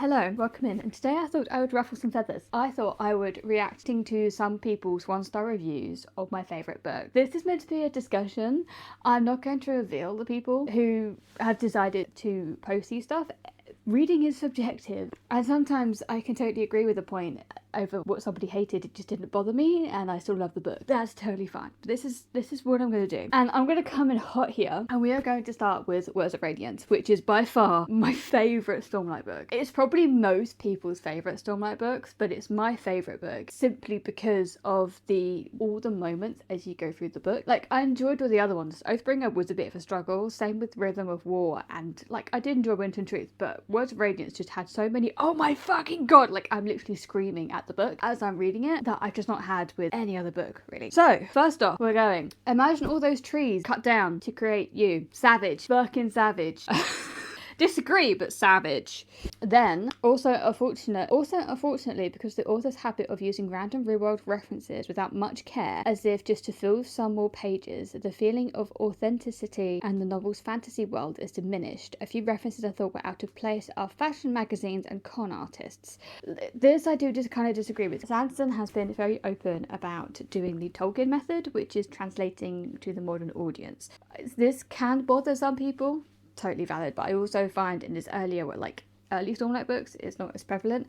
Hello, welcome in, and today I thought I would ruffle some feathers. I thought I would reacting to some people's 1-star reviews of my favourite book. This is meant to be a discussion. I'm not going to reveal the people who have decided to post these stuff. Reading is subjective, and sometimes I can totally agree with the point over what somebody hated. It just didn't bother me, and I still love the book. That's totally fine. This is what I'm going to do, and I'm going to come in hot here, and we are going to start with Words of Radiance, which is by far my favourite Stormlight book. It's probably most people's favourite Stormlight books, but it's my favourite book simply because of all the moments as you go through the book. Like, I enjoyed all the other ones. Oathbringer was a bit of a struggle, same with Rhythm of War, and like I did enjoy Winter and Truth, but Words of Radiance just had so many oh my fucking god, like I'm literally screaming at the book as I'm reading it that I've just not had with any other book really. So first off, we're going, imagine all those trees cut down to create you. Savage, fucking savage. Disagree, but savage. Then, also unfortunately, because the author's habit of using random real-world references without much care, as if just to fill some more pages, the feeling of authenticity and the novel's fantasy world is diminished. A few references I thought were out of place are fashion magazines and con artists. This I do just kind of disagree with. Sanderson has been very open about doing the Tolkien method, which is translating to the modern audience. This can bother some people. Totally valid, but I also find in this early Stormlight books it's not as prevalent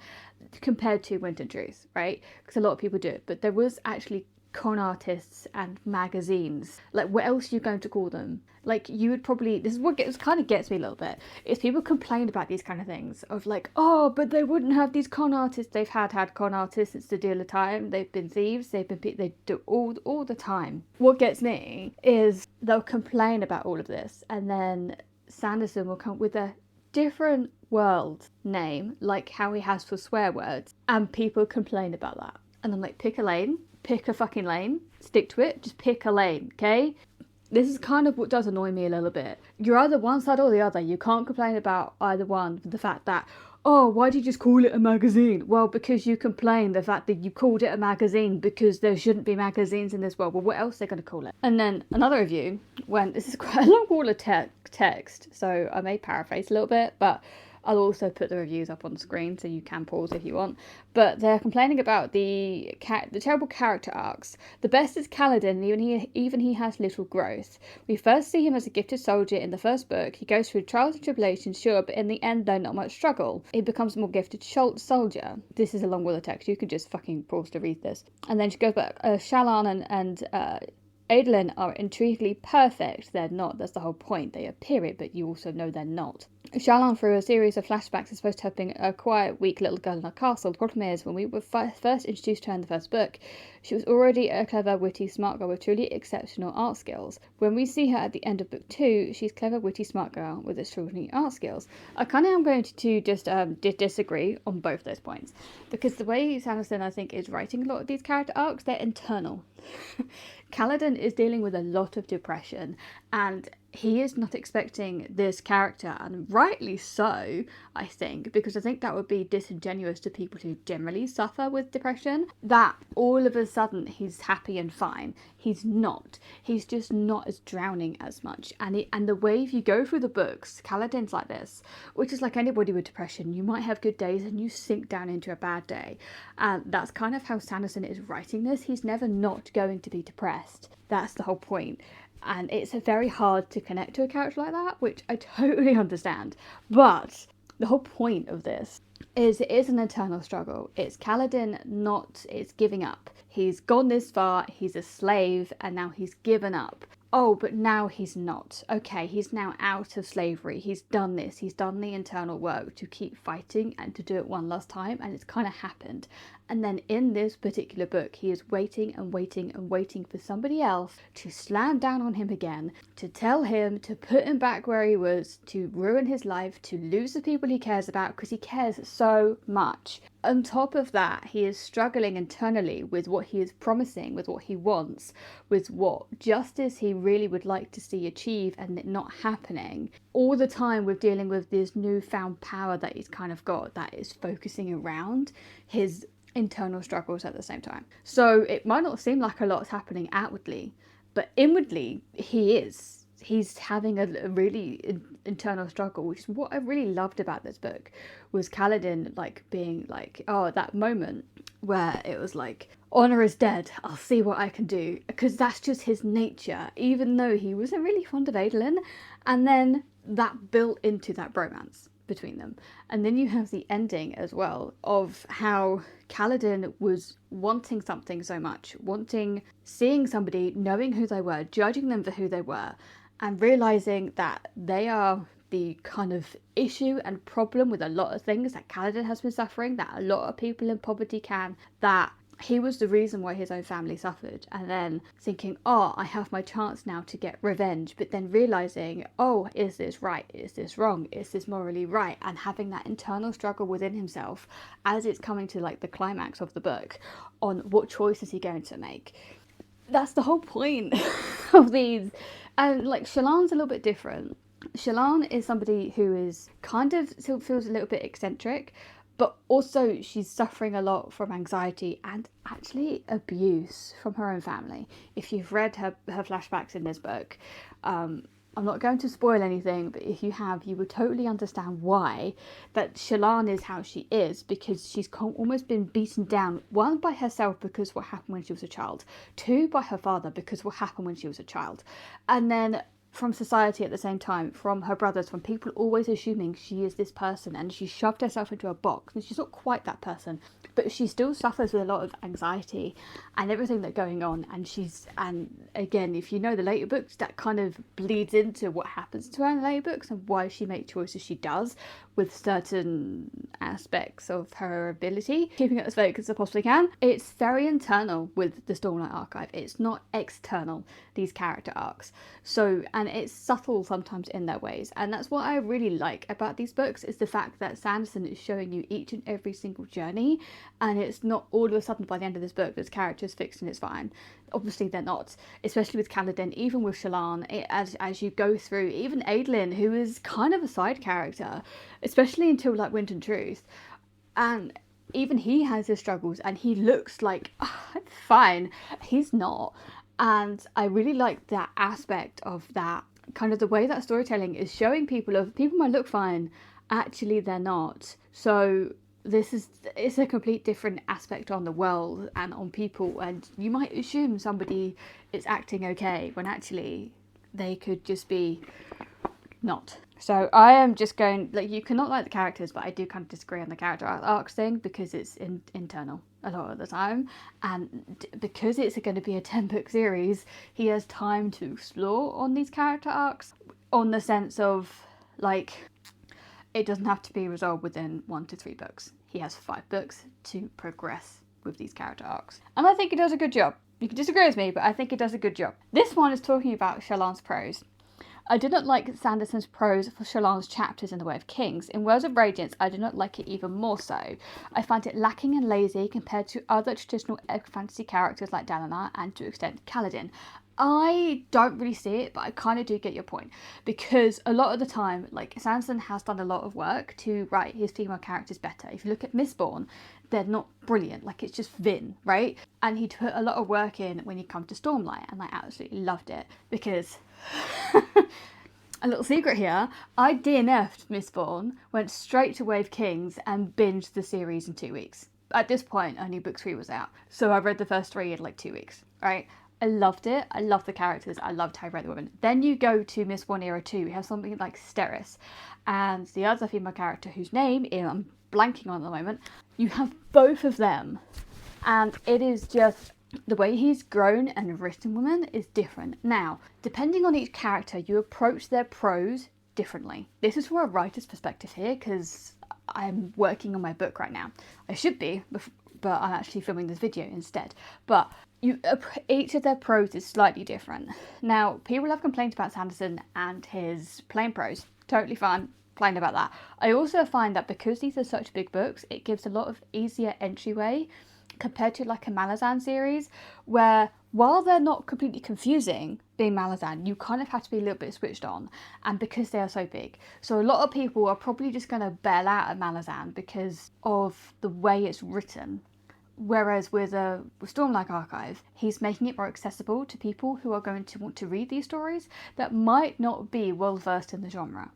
compared to Winter and Truth, right? Because a lot of people do it, but there was actually con artists and magazines. Like, what else are you going to call them? Like, you would probably, this is what kind of gets me a little bit, is people complain about these kind of things of like, oh, but they wouldn't have these con artists. They've had con artists since the deal of time. They've been thieves. They do all the time. What gets me is they'll complain about all of this, and then Sanderson will come with a different world name, like how he has for swear words, and people complain about that. And I'm like, pick a lane, pick a fucking lane, stick to it, just pick a lane, okay? This is kind of what does annoy me a little bit. You're either one side or the other. You can't complain about either one for the fact that, oh, why did you just call it a magazine? Well, because you complain the fact that you called it a magazine because there shouldn't be magazines in this world. Well, what else are they going to call it? And then another review, this is quite a long wall of text, so I may paraphrase a little bit, but I'll also put the reviews up on the screen so you can pause if you want. But they're complaining about the terrible character arcs. The best is Kaladin, even he has little growth. We first see him as a gifted soldier in the first book. He goes through trials and tribulations, sure, but in the end, though, not much struggle. He becomes a more gifted soldier. This is a long wheel of text. You can just fucking pause to read this. And then she goes back. Shallan and Adolin are intriguingly perfect. They're not. That's the whole point. They appear it, but you also know they're not. Shallan, through a series of flashbacks, is supposed to have been a quiet, weak little girl in a castle. The problem is, when we were first introduced to her in the first book, she was already a clever, witty, smart girl with truly exceptional art skills. When we see her at the end of book 2, she's clever, witty, smart girl with extraordinary art skills. I kind of am going to just disagree on both those points, because the way Sanderson, I think, is writing a lot of these character arcs, they're internal. Kaladin is dealing with a lot of depression, and he is not expecting this character, and rightly so, I think, because I think that would be disingenuous to people who generally suffer with depression, that all of a sudden he's happy and fine. He's not. He's just not as drowning as much. And the way if you go through the books, Kaladin's like this, which is like anybody with depression. You might have good days and you sink down into a bad day. And that's kind of how Sanderson is writing this. He's never not going to be depressed. That's the whole point. And it's very hard to connect to a character like that, which I totally understand. But the whole point of this is it is an internal struggle. It's Kaladin it's giving up. He's gone this far, he's a slave, and now he's given up. Oh, but now he's not. Okay, he's now out of slavery. He's done this. He's done the internal work to keep fighting and to do it one last time, and it's kind of happened. And then in this particular book, he is waiting and waiting and waiting for somebody else to slam down on him again, to tell him, to put him back where he was, to ruin his life, to lose the people he cares about, because he cares so much. On top of that, he is struggling internally with what he is promising, with what he wants, with what justice he really would like to see achieved and it not happening. All the time we're dealing with this newfound power that he's kind of got that is focusing around his internal struggles at the same time. So it might not seem like a lot's happening outwardly, but inwardly he is. he's having a really internal struggle, which is what I really loved about this book, was Kaladin like being like, oh, that moment where it was like, Honor is dead, I'll see what I can do, because that's just his nature, even though he wasn't really fond of Adolin. And then that built into that bromance between them. And then you have the ending as well of how Kaladin was wanting something so much, seeing somebody, knowing who they were, judging them for who they were, and realizing that they are the kind of issue and problem with a lot of things that Kaladin has been suffering, that a lot of people in poverty can, that he was the reason why his own family suffered. And then thinking, oh, I have my chance now to get revenge, but then realizing, oh, is this right? Is this wrong? Is this morally right? And having that internal struggle within himself as it's coming to like the climax of the book on what choice is he going to make. That's the whole point of these. And like Shallan's a little bit different. Shallan is somebody who is kind of still feels a little bit eccentric, but also she's suffering a lot from anxiety and actually abuse from her own family. If you've read her flashbacks in this book, I'm not going to spoil anything, but if you have, you would totally understand why that Shallan is how she is, because she's almost been beaten down, one, by herself because of what happened when she was a child, two, by her father because of what happened when she was a child, and then from society at the same time, from her brothers, from people always assuming she is this person, and she shoved herself into a box, and she's not quite that person, but she still suffers with a lot of anxiety and everything that's going on. And again, if you know the later books, that kind of bleeds into what happens to her in the later books and why she makes choices she does with certain aspects of her ability. Keeping it as vague as I possibly can. It's very internal with the Stormlight Archive. It's not external, these character arcs. So, and it's subtle sometimes in their ways. And that's what I really like about these books, is the fact that Sanderson is showing you each and every single journey. And it's not all of a sudden by the end of this book, this character's fixed and it's fine. Obviously they're not, especially with Kaladin, even with Shallan, as you go through, even Adolin, who is kind of a side character, especially until like Wind and Truth, and even he has his struggles and he looks like, oh, I'm fine, he's not. And I really like that aspect of that, kind of the way that storytelling is showing people might look fine, actually they're not. So it's a complete different aspect on the world and on people, and you might assume somebody is acting okay when actually they could just be not. So I am just going, like, you cannot like the characters, but I do kind of disagree on the character arcs thing, because it's internal a lot of the time, and because it's going to be a 10-book series, he has time to explore on these character arcs, on the sense of, like, it doesn't have to be resolved within 1 to 3 books. He has 5 books to progress with these character arcs. And I think he does a good job. You can disagree with me, but I think he does a good job. This one is talking about Shallan's prose. I did not like Sanderson's prose for Shallan's chapters in The Way of Kings. In Words of Radiance, I did not like it even more so. I find it lacking and lazy compared to other traditional epic fantasy characters like Dalinar and, to an extent, Kaladin. I don't really see it, but I kind of do get your point, because a lot of the time, like, Sanderson has done a lot of work to write his female characters better. If you look at Mistborn, they're not brilliant, like, it's just Vin, right? And he put a lot of work in when he come to Stormlight, and I absolutely loved it, because a little secret here, I DNF'd Mistborn, went straight to Wave Kings and binged the series in 2 weeks. At this point, only book 3 was out, so I read the first 3 in like 2 weeks, right? I loved it. I loved the characters. I loved how he wrote the women. Then you go to Mistborn Era 2. We have something like Steris, and the other female character whose name I'm blanking on at the moment. You have both of them, and it is just, the way he's grown and written women is different. Now, depending on each character, you approach their prose differently. This is from a writer's perspective here, because I'm working on my book right now. I should be, but I'm actually filming this video instead. But each of their prose is slightly different. Now, people have complained about Sanderson and his plain prose. Totally fine, plain about that. I also find that because these are such big books, it gives a lot of easier entryway compared to like a Malazan series, where while they're not completely confusing being Malazan, you kind of have to be a little bit switched on, and because they are so big. So a lot of people are probably just going to bail out at Malazan because of the way it's written. Whereas with Stormlight Archive, he's making it more accessible to people who are going to want to read these stories that might not be well versed in the genre.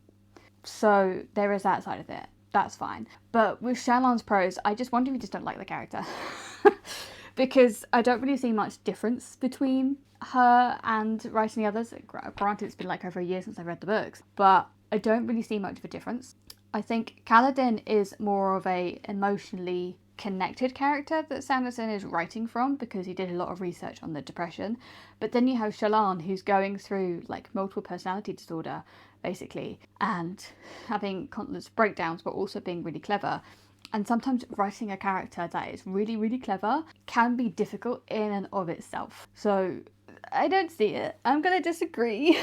So there is that side of it. That's fine. But with Shallan's prose, I just wonder if you just don't like the character. Because I don't really see much difference between her and writing the others. Granted, it's been like over a year since I read the books, but I don't really see much of a difference. I think Kaladin is more of a emotionally connected character that Sanderson is writing from because he did a lot of research on the depression. But then you have Shallan, who's going through like multiple personality disorder, basically, and having countless breakdowns, but also being really clever. And sometimes writing a character that is really, really clever can be difficult in and of itself. So I don't see it. I'm going to disagree.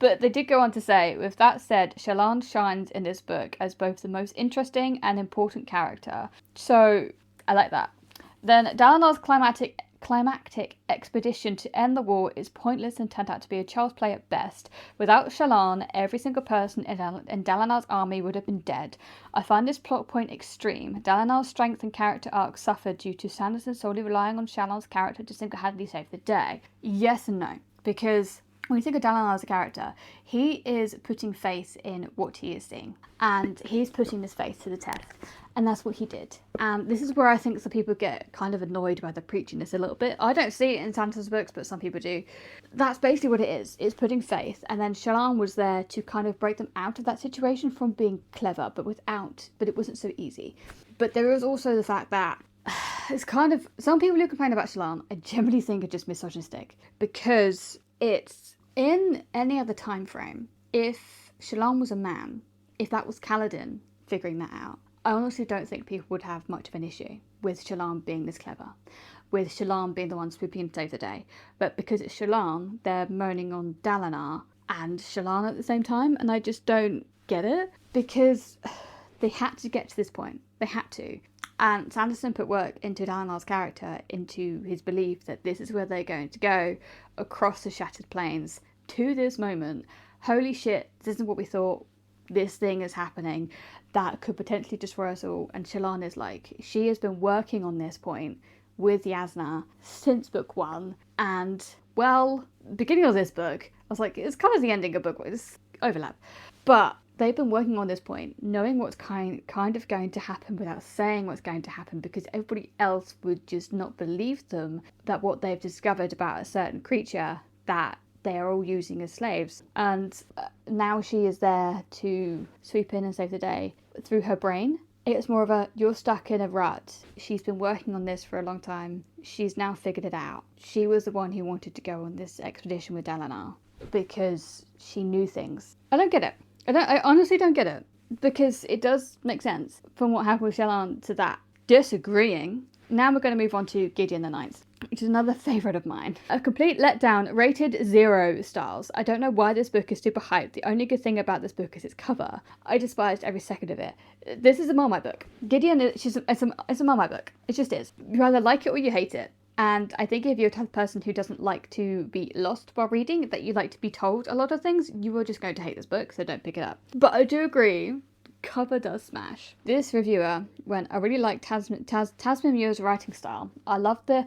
But they did go on to say, with that said, Shallan shines in this book as both the most interesting and important character. So I like that. Then Dalinar's climactic expedition to end the war is pointless and turned out to be a child's play at best. Without Shallan, every single person in Dalinar's army would have been dead. I find this plot point extreme. Dalinar's strength and character arc suffered due to Sanderson solely relying on Shallan's character to single-handedly save the day. Yes and no, because when you think of Dalinar as a character, he is putting faith in what he is seeing, and he's putting this faith to the test, and that's what he did. And this is where I think some people get kind of annoyed by the preachiness a little bit. I don't see it in Sanderson's books, but some people do. That's basically what it is. It's putting faith, and then Shallan was there to kind of break them out of that situation from being clever, but it wasn't so easy. But there is also the fact that it's kind of, some people who complain about Shallan, I generally think are just misogynistic, because it's, in any other time frame, if Shallan was a man, if that was Kaladin figuring that out, I honestly don't think people would have much of an issue with Shallan being this clever, with Shallan being the one swooping in to save the day. But because it's Shallan, they're moaning on Dalinar and Shallan at the same time, and I just don't get it, because they had to get to this point. They had to. And Sanderson put work into Dalinar's character, into his belief that this is where they're going to go, across the Shattered Plains, to this moment. Holy shit, this isn't what we thought. This thing is happening that could potentially destroy us all. And Shallan is like, she has been working on this point with Yasna since book 1. And, well, beginning of this book, I was like, it's kind of the ending of book 1, it's overlap. But they've been working on this point, knowing what's kind of going to happen without saying what's going to happen, because everybody else would just not believe them, that what they've discovered about a certain creature that they are all using as slaves. And now she is there to sweep in and save the day through her brain. It's more of a, you're stuck in a rut. She's been working on this for a long time. She's now figured it out. She was the one who wanted to go on this expedition with Dalinar because she knew things. I don't get it. I honestly don't get it, because it does make sense from what happened with Shallan to that. Disagreeing. Now we're going to move on to Gideon the Ninth, which is another favourite of mine. A complete letdown, rated 0 stars. I don't know why this book is super hyped. The only good thing about this book is its cover. I despised every second of it. This is a Marmite book. Gideon, it's a Marmite book. It just is. You either like it or you hate it. And I think if you're a type of person who doesn't like to be lost while reading, that you like to be told a lot of things, you are just going to hate this book, so don't pick it up. But I do agree, cover does smash. This reviewer went, I really like Tasmyn Muir's writing style. I love the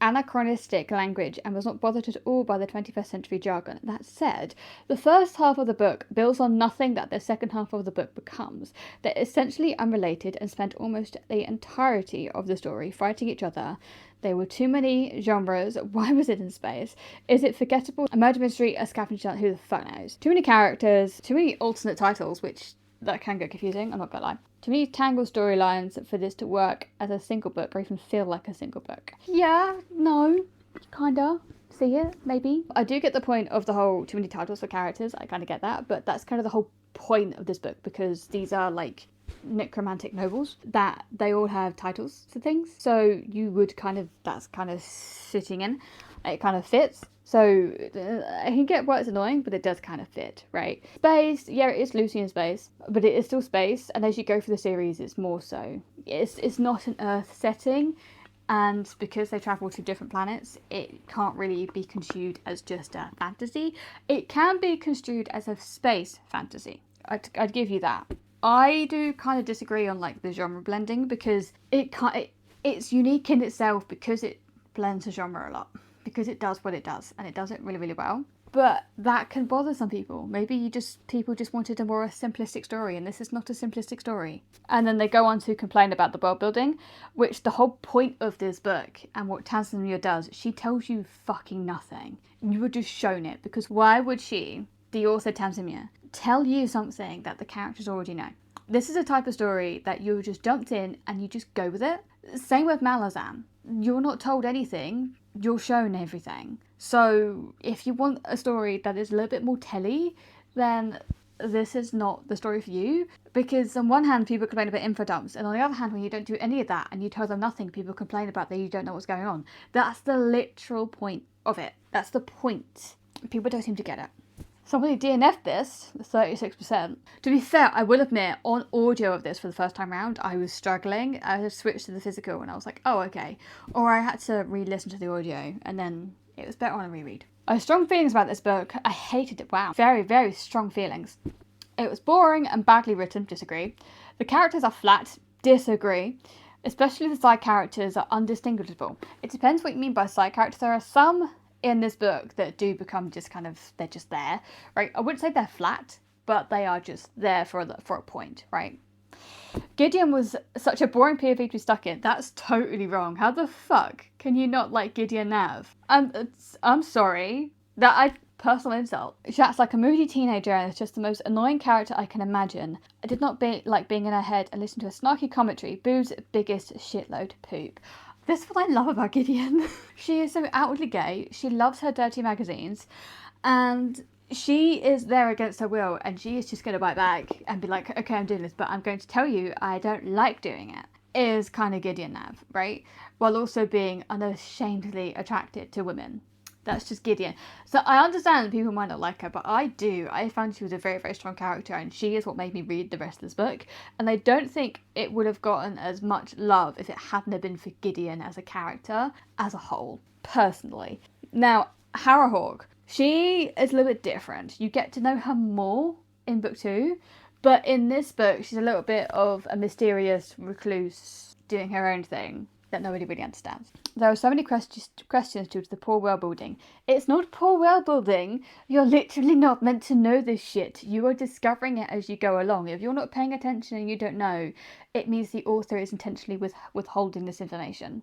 anachronistic language and was not bothered at all by the 21st century jargon. That said, the first half of the book builds on nothing that the second half of the book becomes. They're essentially unrelated and spent almost the entirety of the story fighting each other. There were too many genres. Why was it in space? Is it forgettable? A murder mystery, a scavenger hunt, who the fuck knows? Too many characters, too many alternate titles, which that can get confusing, I'm not gonna lie. Too many tangled storylines for this to work as a single book or even feel like a single book. Yeah, no, kinda. See it, maybe. I do get the point of the whole too many titles for characters, I kinda get that, but that's kind of the whole point of this book, because these are like necromantic nobles that they all have titles for things, so you would that's kind of sitting in, it kind of fits. So I can get why it's annoying, but it does kind of fit, right? Space, yeah, it is loosely in space, but it is still space, and as you go through the series, it's more so. It's not an Earth setting, and because they travel to different planets, it can't really be construed as just a fantasy. It can be construed as a space fantasy. I'd give you that. I do kind of disagree on like the genre blending, because it It's unique in itself because it blends the genre a lot, because it does what it does, and it does it really, really well. But that can bother some people. Maybe people just wanted a more simplistic story, and this is not a simplistic story. And then they go on to complain about the world building, which the whole point of this book and what Tasmyn does, she tells you fucking nothing. You were just shown it, because why would she, the author Tasmyn, tell you something that the characters already know? This is a type of story that you're just dumped in and you just go with it. Same with Malazan. You're not told anything, you're shown everything. So if you want a story that is a little bit more telly, then this is not the story for you. Because on one hand, people complain about info dumps, and on the other hand, when you don't do any of that and you tell them nothing, people complain about that you don't know what's going on. That's the literal point of it. That's the point. People don't seem to get it. Somebody DNF'd this, 36%. To be fair, I will admit, on audio of this for the first time round, I was struggling. I had switched to the physical and I was like, oh, okay. Or I had to re-listen to the audio and then it was better on a reread. I have strong feelings about this book. I hated it. Wow. Very, very strong feelings. It was boring and badly written. Disagree. The characters are flat. Disagree. Especially the side characters are undistinguishable. It depends what you mean by side characters. There are some in this book that do become just kind of, they're just there, right? I wouldn't say they're flat, but they are just there for a point, right? Gideon was such a boring POV to be stuck in. That's totally wrong. How the fuck can you not like Gideon Nav? I'm sorry. That personal insult. She acts like a moody teenager and is just the most annoying character I can imagine. I did not like being in her head and listen to a snarky commentary. Boo's biggest shitload poop. This is what I love about Gideon. She is so outwardly gay. She loves her dirty magazines. And she is there against her will. And she is just going to bite back and be like, okay, I'm doing this, but I'm going to tell you I don't like doing it. Is kind of Gideon Nav, right? While also being unashamedly attracted to women. That's just Gideon. So I understand people might not like her, but I do. I found she was a very, very strong character, and she is what made me read the rest of this book. And I don't think it would have gotten as much love if it hadn't been for Gideon as a character as a whole, personally. Now, Harrowhawk, she is a little bit different. You get to know her more in book 2, but in this book, she's a little bit of a mysterious recluse doing her own thing that nobody really understands. There are so many questions due to the poor world building. It's not poor world building. You're literally not meant to know this shit. You are discovering it as you go along. If you're not paying attention and you don't know, it means the author is intentionally withholding this information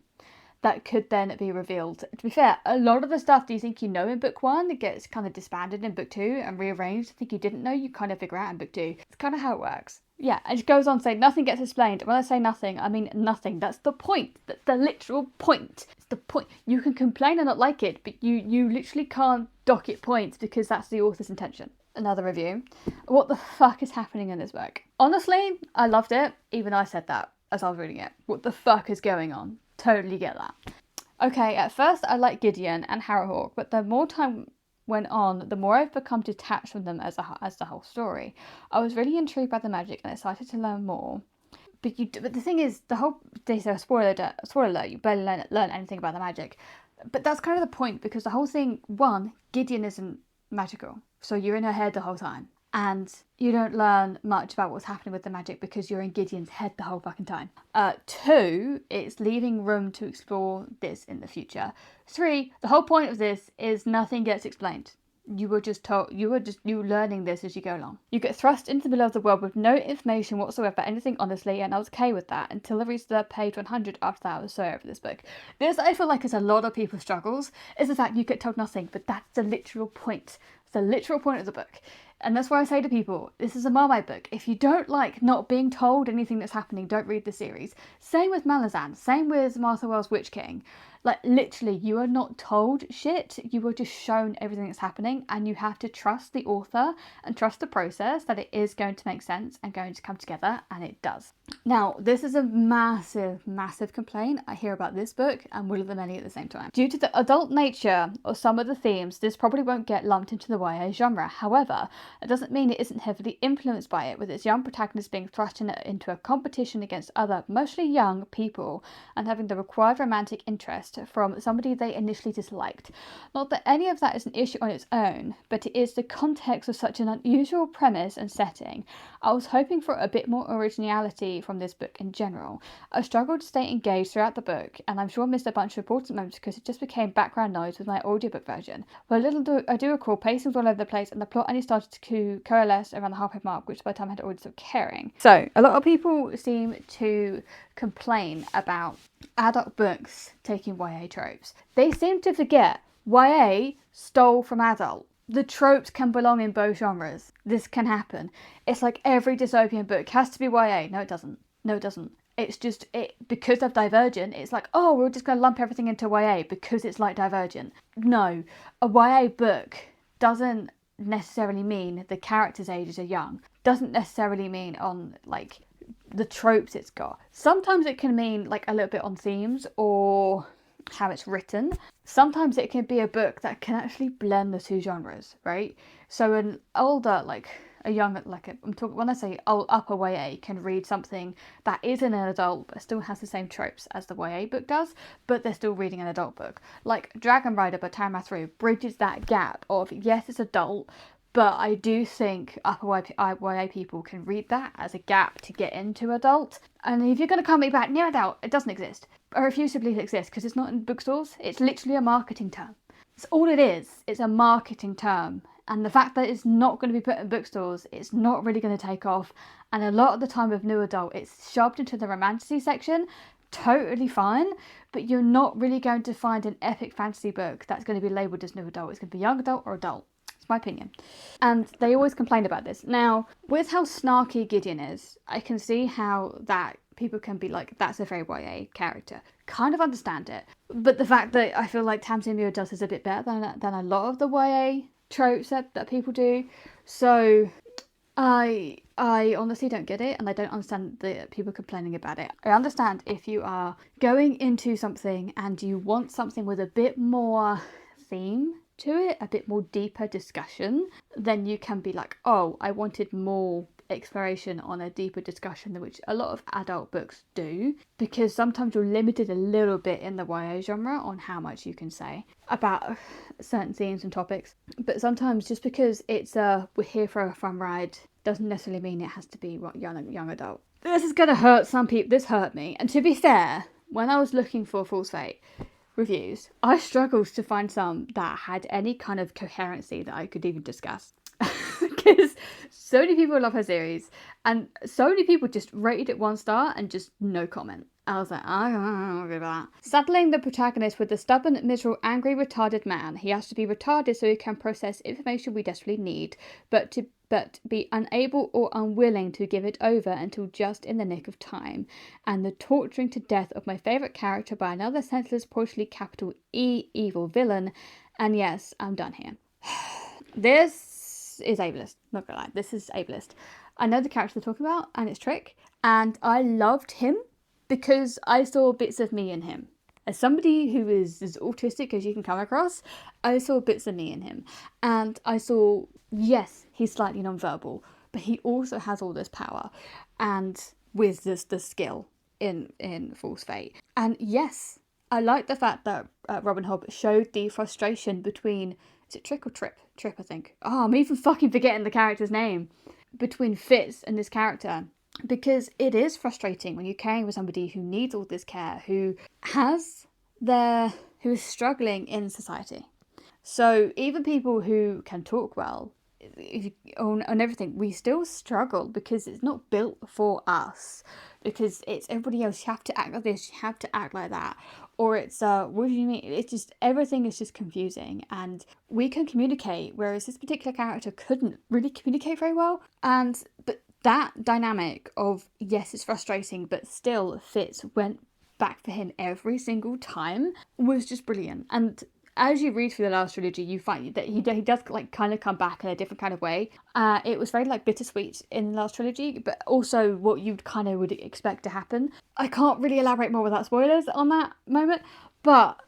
that could then be revealed. To be fair, a lot of the stuff that you think you know in book 1 gets kind of disbanded in book 2 and rearranged. I think you didn't know, you kind of figure out in book 2. It's kind of how it works. Yeah, and it goes on to say nothing gets explained. When I say nothing, I mean nothing. That's the point. That's the literal point. It's the point. You can complain and not like it, but you literally can't dock it points because that's the author's intention. Another review. What the fuck is happening in this book? Honestly, I loved it, even though I said that as I was reading it. What the fuck is going on? Totally get that. Okay, at first I liked Gideon and Harrowhawk, but the more time went on, the more I've become detached from them as the whole story. I was really intrigued by the magic and excited to learn more. But the thing is, the whole spoiler alert, you barely learn anything about the magic. But that's kind of the point, because the whole thing, 1, Gideon isn't magical, so you're in her head the whole time. And you don't learn much about what's happening with the magic because you're in Gideon's head the whole fucking time. 2, it's leaving room to explore this in the future. 3, the whole point of this is nothing gets explained. You were just told, you learning this as you go along. You get thrust into the middle of the world with no information whatsoever about anything honestly, and I was okay with that until I reached the page 100. After that, I was so over this book. This, I feel like, is a lot of people's struggles, is the fact you get told nothing, but that's the literal point. It's the literal point of the book. And that's why I say to people, this is a Marmite book. If you don't like not being told anything that's happening, don't read the series. Same with Malazan. Same with Martha Wells' Witch King. Like, literally, you are not told shit. You are just shown everything that's happening, and you have to trust the author and trust the process that it is going to make sense and going to come together, and it does. Now, this is a massive, massive complaint I hear about this book and one of the many at the same time. Due to the adult nature of some of the themes, this probably won't get lumped into the YA genre. However, it doesn't mean it isn't heavily influenced by it, with its young protagonist being thrust into a competition against other, mostly young, people and having the required romantic interest request from somebody they initially disliked. Not that any of that is an issue on its own, but it is the context of such an unusual premise and setting. I was hoping for a bit more originality from this book in general. I struggled to stay engaged throughout the book, and I'm sure I missed a bunch of important moments because it just became background noise with my audiobook version. But I do recall pacing was all over the place, and the plot only started to coalesce around the halfway mark, which by the time I had already stopped caring. So, a lot of people seem to complain about adult books taking YA tropes. They seem to forget YA stole from adult. The tropes can belong in both genres. This can happen. It's like every dystopian book has to be YA. No, it doesn't. No, it doesn't. It's just, because of Divergent, it's like, oh, we're just going to lump everything into YA because it's like Divergent. No, a YA book doesn't necessarily mean the characters' ages are young. Doesn't necessarily mean on, like, the tropes it's got. Sometimes it can mean, like, a little bit on themes or how it's written. Sometimes it can be a book that can actually blend the two genres, right? So an older, like, when I say upper YA can read something that isn't an adult but still has the same tropes as the YA book does, but they're still reading an adult book. Like Dragon Rider by Tamara Through bridges that gap of, yes, it's adult, but I do think upper YA people can read that as a gap to get into adult. And if you're going to call me back, new adult, it doesn't exist. I refuse to believe it exists because it's not in bookstores. It's literally a marketing term. It's all it is. It's a marketing term. And the fact that it's not going to be put in bookstores, it's not really going to take off. And a lot of the time with new adult, it's shoved into the romantasy section. Totally fine. But you're not really going to find an epic fantasy book that's going to be labelled as new adult. It's going to be young adult or adult. It's my opinion. And they always complain about this. Now, with how snarky Gideon is, I can see how that people can be like, that's a very YA character. Kind of understand it. But the fact that I feel like Tasmyn does is a bit better than a lot of the YA tropes that people do. So I honestly don't get it, and I don't understand the people complaining about it. I understand if you are going into something and you want something with a bit more theme to it, a bit more deeper discussion, then you can be like, oh, I wanted more exploration on a deeper discussion, which a lot of adult books do, because sometimes you're limited a little bit in the YA genre on how much you can say about certain themes and topics. But sometimes just because it's we're here for a fun ride doesn't necessarily mean it has to be young adult. This is gonna hurt some people. This hurt me, and to be fair, when I was looking for Fool's Fate reviews, I struggled to find some that had any kind of coherency that I could even discuss. Because so many people love her series, and so many people just rated it 1 star and just no comment. I was like, I don't know about that. Saddling the protagonist with the stubborn, miserable, angry, retarded man. He has to be retarded so he can process information we desperately need, but be unable or unwilling to give it over until just in the nick of time. And the torturing to death of my favourite character by another senseless, poorly capital E evil villain. And yes, I'm done here. This is ableist. Not gonna lie, this is ableist. I know the character they're talking about, and it's Trick, and I loved him because I saw bits of me in him. As somebody who is as autistic as you can come across, I saw bits of me in him. And I saw, yes, he's slightly nonverbal, but he also has all this power and with the skill in Fool's Fate. And yes, I like the fact that Robin Hobb showed the frustration between, is it Trick or Trip? Trip, I think. Oh, I'm even fucking forgetting the character's name. Between Fitz and this character. Because it is frustrating when you're caring for somebody who needs all this care, who is struggling in society. So even people who can talk well on everything, we still struggle because it's not built for us. Because it's everybody else, you have to act like this, you have to act like that. Or it's, what do you mean? It's just, everything is just confusing. And we can communicate, whereas this particular character couldn't really communicate very well. But that dynamic of, yes, it's frustrating, but still Fitz went back for him every single time was just brilliant. And as you read through the last trilogy, you find that he does like kind of come back in a different kind of way. It was very like bittersweet in the last trilogy, but also what you kind of would expect to happen. I can't really elaborate more without spoilers on that moment, but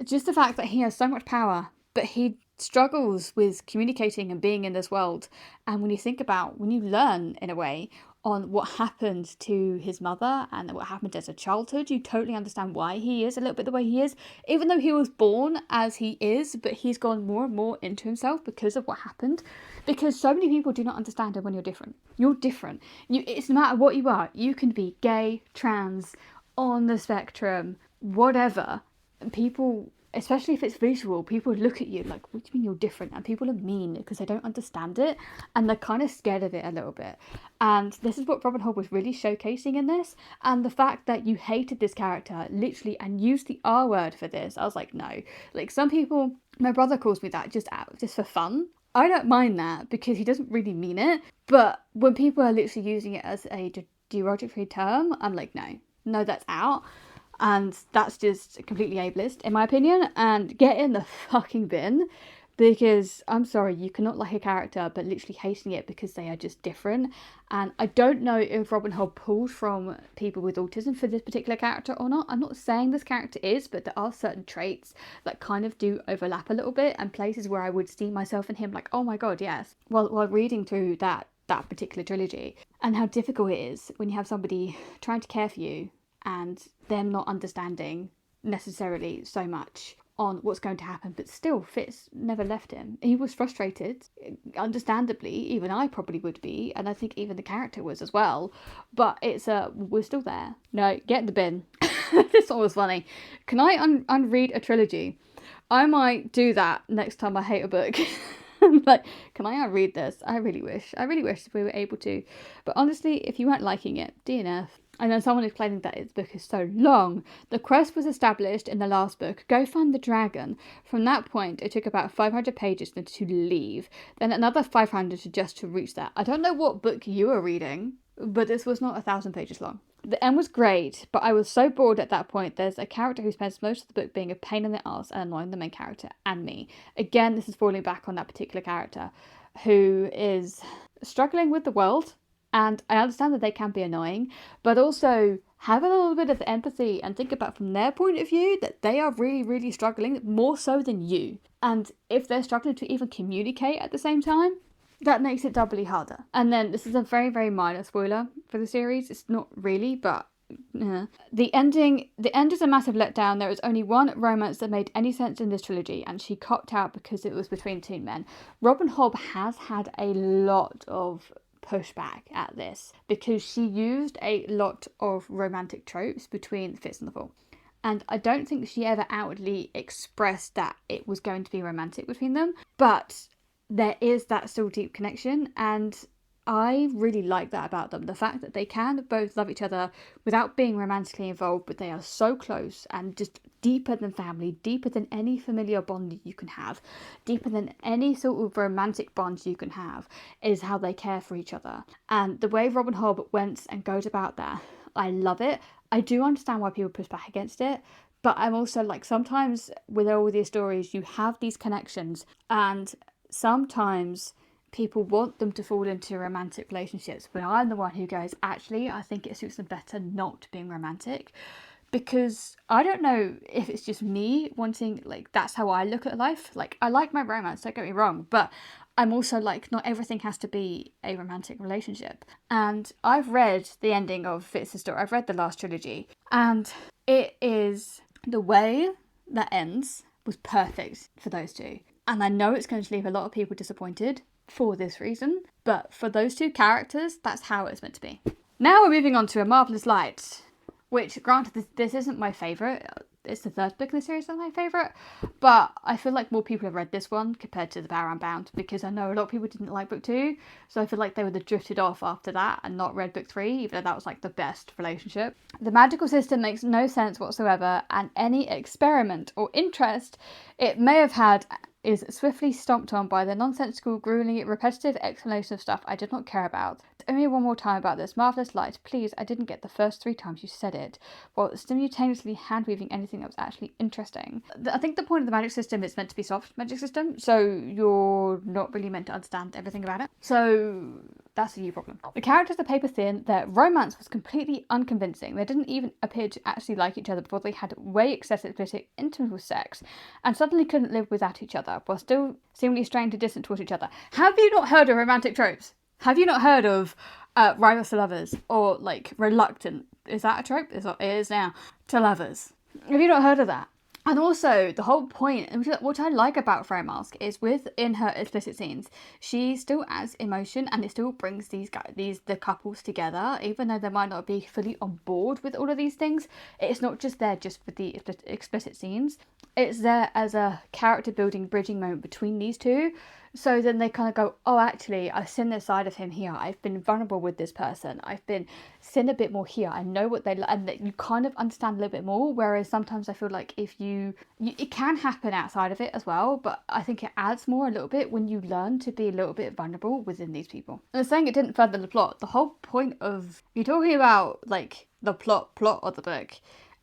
just the fact that he has so much power, but he struggles with communicating and being in this world. And when you learn in a way on what happened to his mother and what happened as a childhood. You totally understand why he is a little bit the way he is, even though he was born as he is, but he's gone more and more into himself because of what happened. Because so many people do not understand when you're different. You're different. It's no matter what you are. You can be gay, trans, on the spectrum, whatever. People, especially if it's visual, people look at you like, what do you mean you're different? And people are mean because they don't understand it and they're kind of scared of it a little bit. And this is what Robin Hobb was really showcasing in this. And the fact that you hated this character literally and used the R word for this, I was like, no. Like, some people, my brother calls me that just for fun. I don't mind that because he doesn't really mean it. But when people are literally using it as a derogatory term, I'm like, no, that's out. And that's just completely ableist, in my opinion. And get in the fucking bin. Because, I'm sorry, you cannot like a character but literally hating it because they are just different. And I don't know if Robin Hobb pulled from people with autism for this particular character or not. I'm not saying this character is, but there are certain traits that kind of do overlap a little bit, and places where I would see myself in him like, oh my god, yes. While reading through that particular trilogy, and how difficult it is when you have somebody trying to care for you and them not understanding necessarily so much on what's going to happen, but still Fitz never left him. He was frustrated, understandably. Even I probably would be, and I think even the character was as well, but it's we're still there. No, get in the bin. This one was funny. Can I unread a trilogy? I might do that next time I hate a book. Like, can I unread this? I really wish we were able to. But honestly, if you weren't liking it, DNF. I know someone is claiming that his book is so long. The quest was established in the last book. Go find the dragon. From that point, it took about 500 pages to leave. Then another 500 just to reach that. I don't know what book you were reading, but this was not 1,000 pages long. The end was great, but I was so bored at that point. There's a character who spends most of the book being a pain in the arse and annoying the main character and me. Again, this is falling back on that particular character who is struggling with the world. And I understand that they can be annoying, but also have a little bit of empathy and think about from their point of view that they are really, really struggling, more so than you. And if they're struggling to even communicate at the same time, that makes it doubly harder. And then this is a very, very minor spoiler for the series. It's not really, but the end is a massive letdown. There is only one romance that made any sense in this trilogy, and she copped out because it was between two men. Robin Hobb has had a lot of pushback at this because she used a lot of romantic tropes between Fitz and the Fool, and I don't think she ever outwardly expressed that it was going to be romantic between them, but there is that still deep connection, and I really like that about them. The fact that they can both love each other without being romantically involved, but they are so close and just deeper than family, deeper than any familiar bond you can have, deeper than any sort of romantic bond you can have, is how they care for each other. And the way Robin Hobb went and goes about that, I love it. I do understand why people push back against it, but I'm also like, sometimes with all these stories, you have these connections, and sometimes people want them to fall into romantic relationships, but I'm the one who goes, actually, I think it suits them better not being romantic, because I don't know if it's just me wanting, like, that's how I look at life. Like, I like my romance, don't get me wrong, but I'm also like, not everything has to be a romantic relationship. And I've read the ending of Fitz's story. I've read the last trilogy, and it is, the way that ends was perfect for those two. And I know it's going to leave a lot of people disappointed for this reason, but for those two characters, that's how it's meant to be. Now we're moving on to A Marvellous Light, which, granted, this isn't my favourite. It's the third book in the series that's my favourite, but I feel like more people have read this one compared to The Bower Unbound, because I know a lot of people didn't like book 2, so I feel like they would have drifted off after that and not read book 3, even though that was like the best relationship. The magical system makes no sense whatsoever, and any experiment or interest it may have had is swiftly stomped on by the nonsensical, grueling, repetitive explanation of stuff I did not care about. Tell me one more time about this Marvellous Light, please. I didn't get the first 3 times you said it, while simultaneously hand-weaving anything that was actually interesting. I think the point of the magic system is meant to be soft magic system, so you're not really meant to understand everything about it. So that's a you problem. The characters are paper thin, their romance was completely unconvincing. They didn't even appear to actually like each other before they had way excessive explicit intimate sex, and suddenly couldn't live without each other, while still seemingly strained and distant towards each other. Have you not heard of romantic tropes? Have you not heard of rivals to lovers, or like reluctant? Is that a trope? It is now, to lovers. Have you not heard of that? And also, the whole point, and what I like about Freya Marske is within her explicit scenes, she still adds emotion, and it still brings the couples together, even though they might not be fully on board with all of these things. It's not just there just with the explicit scenes. It's there as a character building, bridging moment between these two. So then they kind of go, oh, actually, I've seen this side of him here. I've been vulnerable with this person. I've been seen a bit more here. I know what they like, and that you kind of understand a little bit more. Whereas sometimes I feel like if it can happen outside of it as well, but I think it adds more a little bit when you learn to be a little bit vulnerable within these people. And saying it didn't further the plot. The whole point of you're talking about like the plot of the book.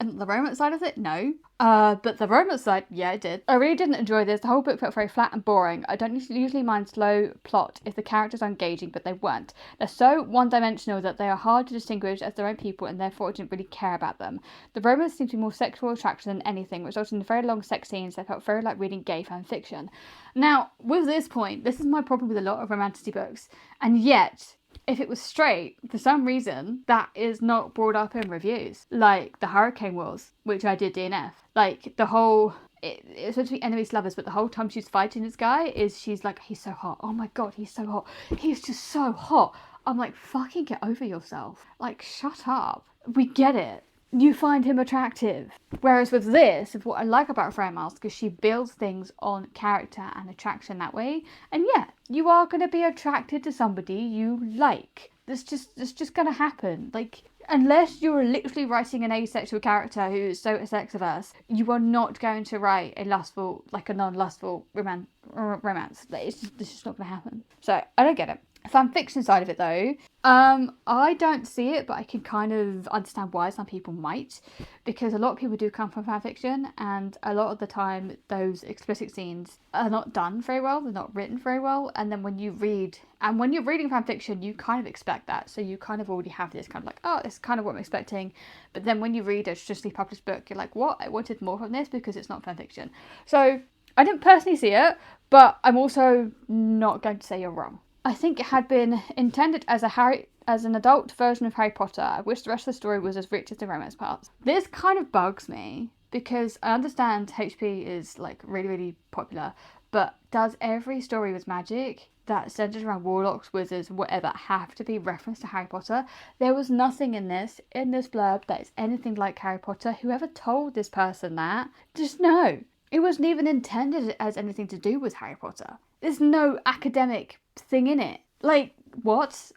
And the romance side of it, no. But the romance side, yeah, it did. I really didn't enjoy this. The whole book felt very flat and boring. I don't usually mind slow plot if the characters are engaging, but they weren't. They're so one-dimensional that they are hard to distinguish as their own people, and therefore I didn't really care about them. The romance seemed to be more sexual attraction than anything, resulting in very long sex scenes that felt very like reading gay fan fiction. Now, with this point, this is my problem with a lot of romantic books, and yet if it was straight, for some reason, that is not brought up in reviews. Like the Hurricane Wars, which I did DNF. Like the whole, it's supposed to be enemies to lovers, but the whole time she's fighting this guy she's like, he's so hot. Oh my God, he's so hot. He's just so hot. I'm like, fucking get over yourself. Like, shut up. We get it. You find him attractive. Whereas with this, what I like about Freya Marske is she builds things on character and attraction that way. And yeah, you are going to be attracted to somebody you like. That's just going to happen. Like, unless you're literally writing an asexual character who's so sex averse, you are not going to write a lustful, like a non-lustful romance. It's just not going to happen. So I don't get it. Fan fiction side of it though, I don't see it, but I can kind of understand why some people might, because a lot of people do come from fan fiction, and a lot of the time those explicit scenes are not done very well, they're not written very well, and then when you're reading fan fiction, you kind of expect that, so you kind of already have this kind of like, oh, it's kind of what I'm expecting, but then when you read a traditionally published book, you're like, what? I wanted more from this because it's not fan fiction. So I didn't personally see it, but I'm also not going to say you're wrong. I think it had been intended as an adult version of Harry Potter. I wish the rest of the story was as rich as the romance parts. This kind of bugs me because I understand HP is like really, really popular, but does every story with magic that centers around warlocks, wizards, whatever, have to be referenced to Harry Potter? There was nothing in this blurb that is anything like Harry Potter. Whoever told this person that, just no. It wasn't even intended as anything to do with Harry Potter. There's no academic thing in it. Like, what?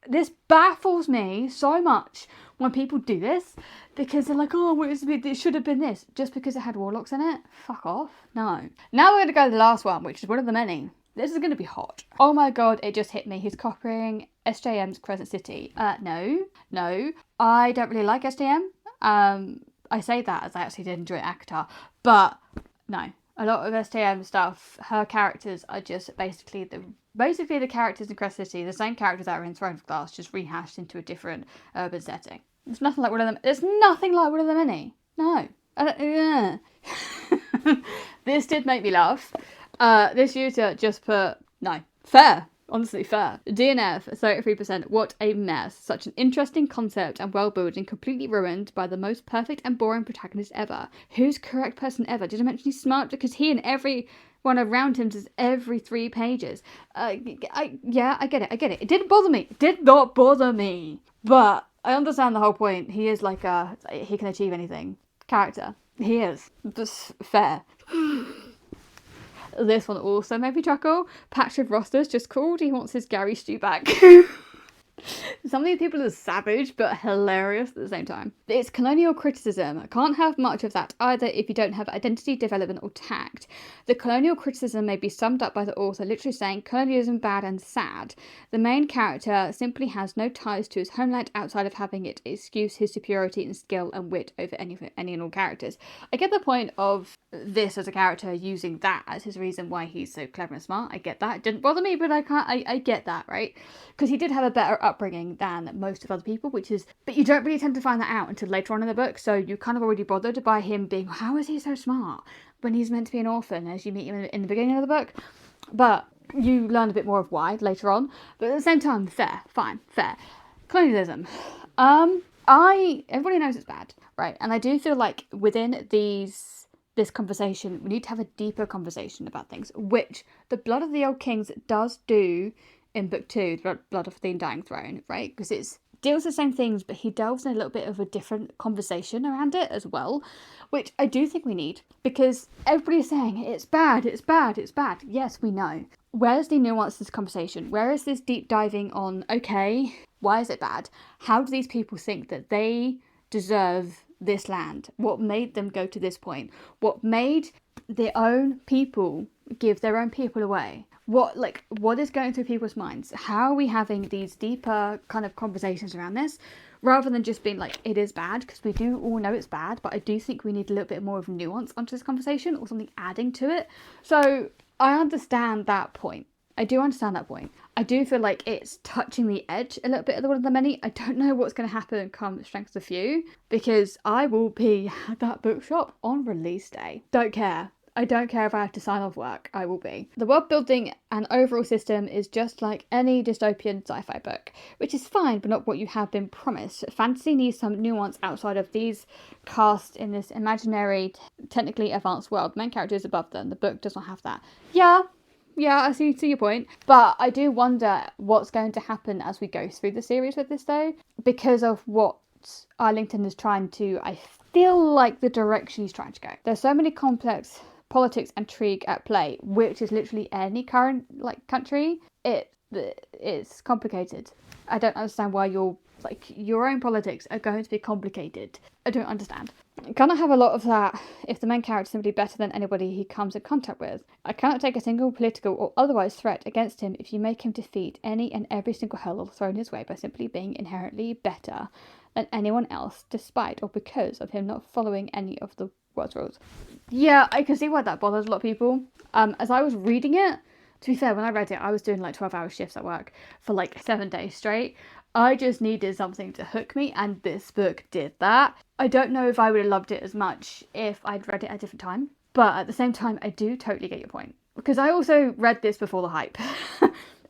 This baffles me so much when people do this, because they're like, oh, it should have been this, just because it had warlocks in it. Fuck off. No. Now we're going to go to the last one, which is one of the many. This is going to be hot. Oh my God, it just hit me. He's copying SJM's Crescent City. No. I don't really like SJM. I say that as I actually did enjoy ACOTAR, but no. A lot of SJM stuff, her characters are just basically the characters in Crescent City, the same characters that are in Throne of Glass, just rehashed into a different urban setting. There's nothing like one of them. There's nothing like one of the many. No. This did make me laugh. This user just put, no. Fair. Honestly, fair. DNF, 33%. What a mess. Such an interesting concept and well built and completely ruined by the most perfect and boring protagonist ever. Who's correct person ever? Did I mention he's smart? Because he and everyone around him does every 3 pages. I get it. It didn't bother me. It did not bother me. But I understand the whole point. He is like he can achieve anything character. He is. Just fair. This one also made me chuckle. Patrick Roster's just called. He wants his Gary stew back. Some of these people are savage but hilarious at the same time. It's colonial criticism. I can't have much of that either if you don't have identity development or tact. The colonial criticism may be summed up by the author literally saying colonialism bad and sad. The main character simply has no ties to his homeland outside of having it excuse his superiority in skill and wit over any and all characters. I get the point of this as a character using that as his reason why he's so clever and smart. I get that. It didn't bother me, but I get that, right? Because he did have a better upbringing than most of other people, but you don't really tend to find that out until later on in the book, so you're kind of already bothered by him being, how is he so smart when he's meant to be an orphan, as you meet him in the beginning of the book. But You learn a bit more of why later on, but at the same time, fair, fine, fair. Colonialism. Everybody knows it's bad, right? And I do feel like within this conversation, we need to have a deeper conversation about things, which the Blood of the Old Kings does do in book 2, the Blood of the Undying Throne, right? Because it deals with the same things, but he delves in a little bit of a different conversation around it as well, which I do think we need, because everybody's saying it's bad, it's bad, it's bad. Yes, we know. Where's the nuance of this conversation? Where is this deep diving on, okay, why is it bad? How do these people think that they deserve this land? What made them go to this point? What made their own people give their own people away? What is going through people's minds? How are we having these deeper kind of conversations around this, rather than just being like, it is bad, because we do all know it's bad, but I do think we need a little bit more of nuance onto this conversation, or something adding to it. So I understand that point. I do understand that point. I do feel like it's touching the edge a little bit of the One of the Many. I don't know what's going to happen come Strength of the Few, because I will be at that bookshop on release day. Don't care. I don't care if I have to sign off work, I will be. The world building and overall system is just like any dystopian sci-fi book, which is fine, but not what you have been promised. Fantasy needs some nuance outside of these cast in this imaginary, technically advanced world. The main character is above them. The book does not have that. Yeah, I see your point. But I do wonder what's going to happen as we go through the series with this, though, because of what Islington is trying to, I feel like the direction he's trying to go. There's so many complex politics and intrigue at play, which is literally any current country. It's complicated. I don't understand why your own politics are going to be complicated. I don't understand. I cannot have a lot of that if the main character is simply better than anybody he comes in contact with. I cannot take a single political or otherwise threat against him if you make him defeat any and every single hurdle thrown his way by simply being inherently better than anyone else, despite or because of him not following any of the world's rules. Yeah, I can see why that bothers a lot of people. As I was reading it, to be fair, when I read it, I was doing 12-hour shifts at work for 7 days straight. I just needed something to hook me, and this book did that. I don't know if I would have loved it as much if I'd read it at a different time, but at the same time, I do totally get your point. Because I also read this before the hype.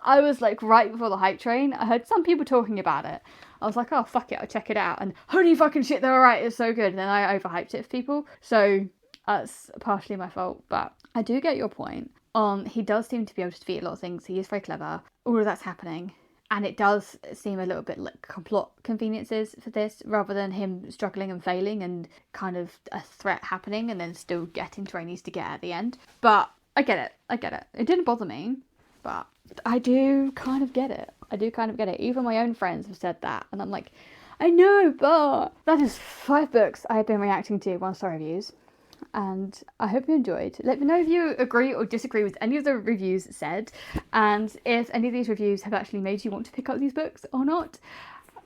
I was right before the hype train. I heard some people talking about it. I was like, oh, fuck it, I'll check it out. And holy fucking shit, they're alright, it's so good. And then I overhyped it for people. So that's partially my fault. But I do get your point on he does seem to be able to defeat a lot of things. He is very clever. All of that's happening. And it does seem a little bit like plot conveniences for this, rather than him struggling and failing and kind of a threat happening and then still getting trainees to get at the end. But I get it. It didn't bother me, but I do kind of get it. Even my own friends have said that. And I'm like, I know, but that is 5 books I have been reacting to 1-star reviews. And I hope you enjoyed. Let me know if you agree or disagree with any of the reviews said, and if any of these reviews have actually made you want to pick up these books or not.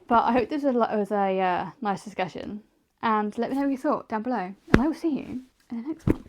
But I hope this was a nice discussion, and let me know what you thought down below, and I will see you in the next one.